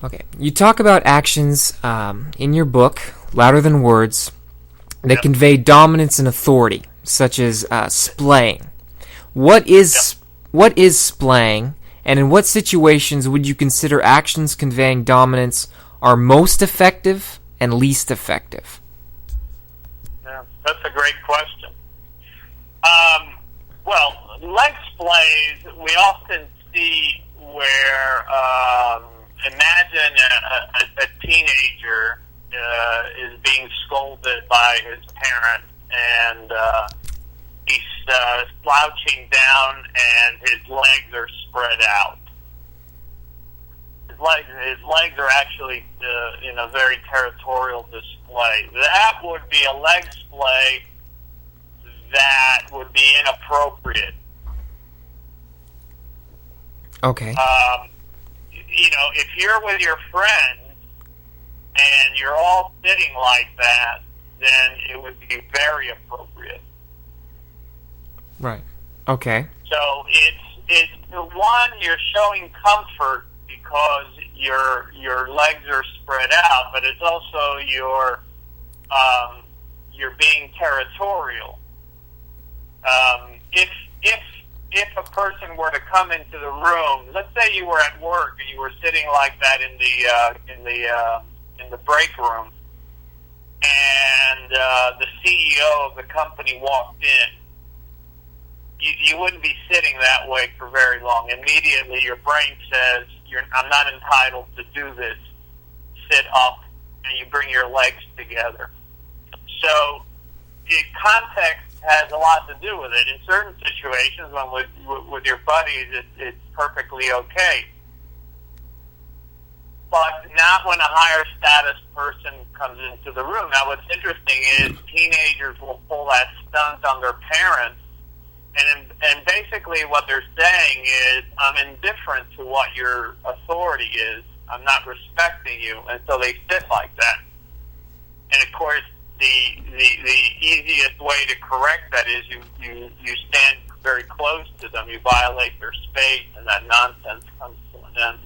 Okay. You talk about actions in your book, Louder Than Words, that convey dominance and authority, such as splaying. What is splaying, and in what situations would you consider actions conveying dominance are most effective and least effective? Yeah, that's a great question. Well, leg splays we often see where, imagine a teenager is being scolded by his parent, and he's slouching down, and his legs are spread out. His legs are actually in a very territorial display. That would be a leg splay that would be inappropriate. Okay. If you're with your friends and you're all sitting like that, then it would be very appropriate. Right. Okay. So it's one, you're showing comfort because your legs are spread out, but it's also you're being territorial. If a person were to come into the room, let's say you were at work and you were sitting like that in the break room, and the CEO of the company walked in, you wouldn't be sitting that way for very long. Immediately, your brain says, "I'm not entitled to do this. Sit up," and you bring your legs together. So, the context has a lot to do with it. In certain situations, when with your buddies, it's perfectly okay. But not when a higher status person comes into the room. Now, what's interesting is teenagers will pull that stunt on their parents, and basically what they're saying is, I'm indifferent to what your authority is. I'm not respecting you, and so they sit like that. And of course, the easiest way to correct that is you stand very close to them, you violate their space, and that nonsense comes to an end.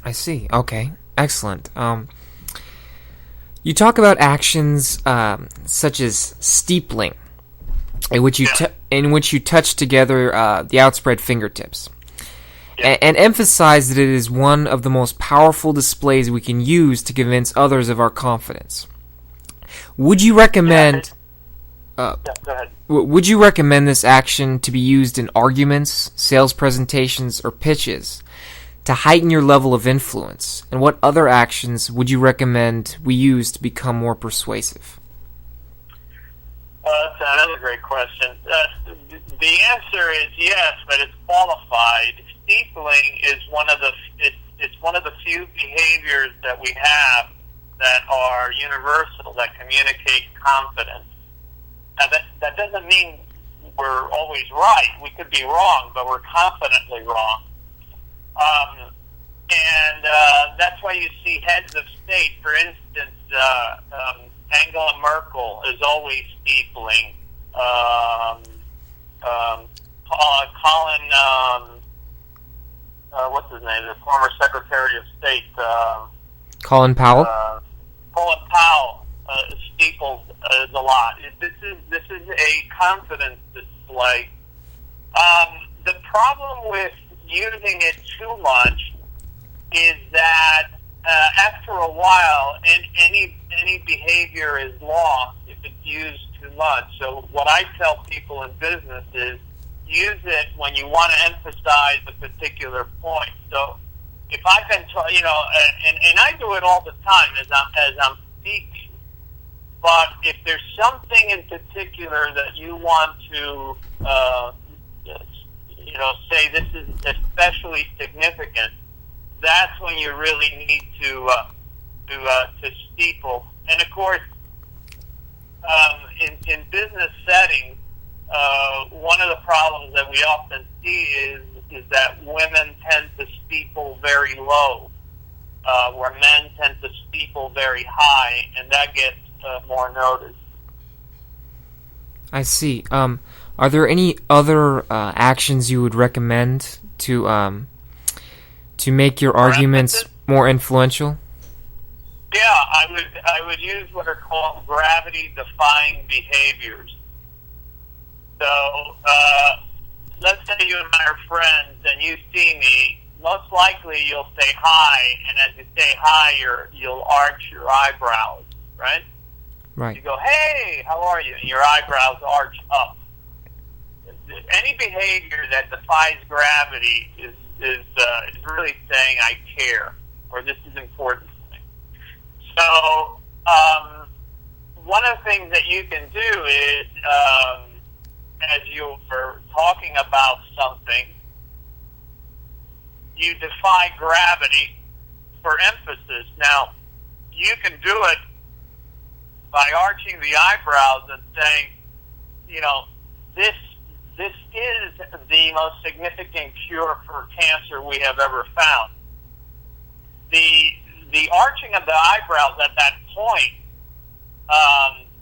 I see. Okay. Excellent. You talk about actions such as steepling, in which you touch together the outspread fingertips, and emphasize that it is one of the most powerful displays we can use to convince others of our confidence. Would you recommend? Go ahead. Would you recommend this action to be used in arguments, sales presentations, or pitches to heighten your level of influence? And what other actions would you recommend we use to become more persuasive? That's another great question. The answer is yes, but it's qualified. Steepling is one of the few behaviors that we have that are universal, that communicate confidence. Now, that doesn't mean we're always right. We could be wrong, but we're confidently wrong. And that's why you see heads of state, for instance, Angela Merkel is always steepling. Colin, what's his name? The former Secretary of State. Colin Powell? Colin Powell steeples a lot. This is a confidence display. The problem with using it too much is that after a while, any behavior is lost if it's used too much. So what I tell people in business is use it when you want to emphasize a particular point. So if I've been, and I do it all the time as I'm speaking. But if there's something in particular that you want to, say this is especially significant, that's when you really need to steeple. And of course, in business settings, one of the problems that we often see is that women tend to steeple very low, where men tend to steeple very high, and that gets more notice. I see. Are there any other actions you would recommend to To make your arguments more influential? Yeah, I would use what are called gravity-defying behaviors. So, let's say you and I are friends, and you see me. Most likely, you'll say hi, and as you say hi, you'll arch your eyebrows, right? Right. You go, "Hey, how are you?" And your eyebrows arch up. Any behavior that defies gravity is really saying I care, or this is important to me. So, one of the things that you can do is, as you were talking about something, you defy gravity for emphasis. Now, you can do it by arching the eyebrows and saying, this is the most significant cure for cancer we have ever found. The arching of the eyebrows at that point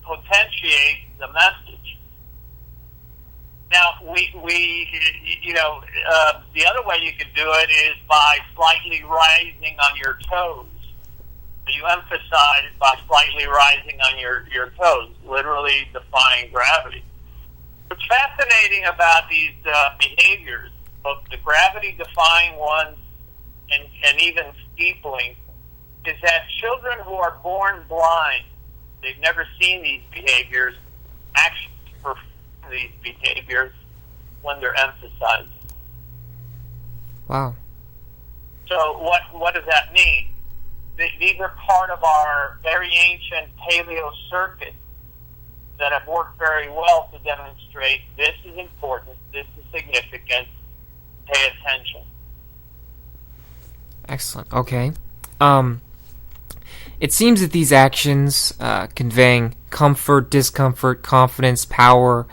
potentiates the message. Now, the other way you could do it is by slightly rising on your toes. You emphasize by slightly rising on your toes, literally defying gravity. What's fascinating about these behaviors, both the gravity-defying ones and even steepling, is that children who are born blind, they've never seen these behaviors, actually perform these behaviors when they're emphasized. Wow. So what does that mean? These are part of our very ancient paleo circuit that have worked very well to demonstrate this is important, this is significant, pay attention. Excellent. Okay. It seems that these actions, conveying comfort, discomfort, confidence, power,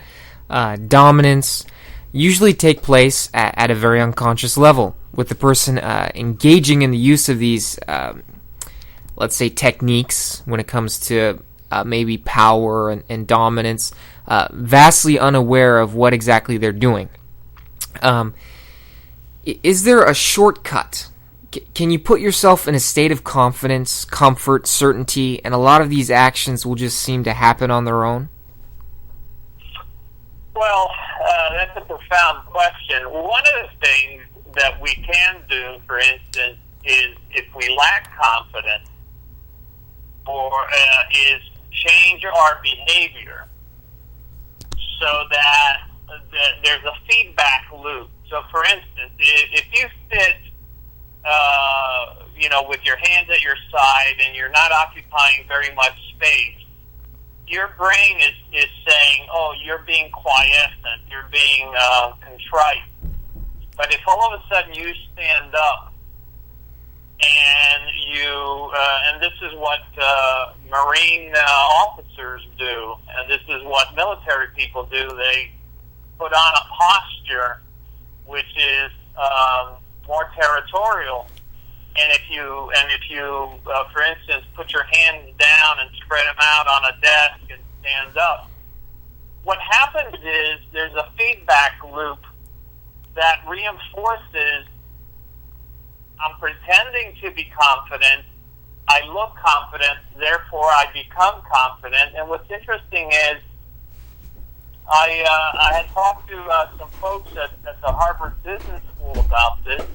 dominance, usually take place at a very unconscious level, with the person engaging in the use of these, let's say, techniques when it comes to maybe power and dominance, vastly unaware of what exactly they're doing. Is there a shortcut? Can you put yourself in a state of confidence, comfort, certainty, and a lot of these actions will just seem to happen on their own? Well, that's a profound question. One of the things that we can do, for instance, is if we lack confidence, is change our behavior so that there's a feedback loop. So, for instance, if you sit, with your hands at your side and you're not occupying very much space, your brain is saying, "Oh, you're being quiescent, you're being contrite." But if all of a sudden you stand up and and this is what Marine officers do, and this is what military people do, they put on a posture which is more territorial. And if you, for instance, put your hands down and spread them out on a desk and stand up, what happens is there's a feedback loop that reinforces, I'm pretending to be confident, I look confident, therefore I become confident. And what's interesting is I had talked to some folks at the Harvard Business School about this,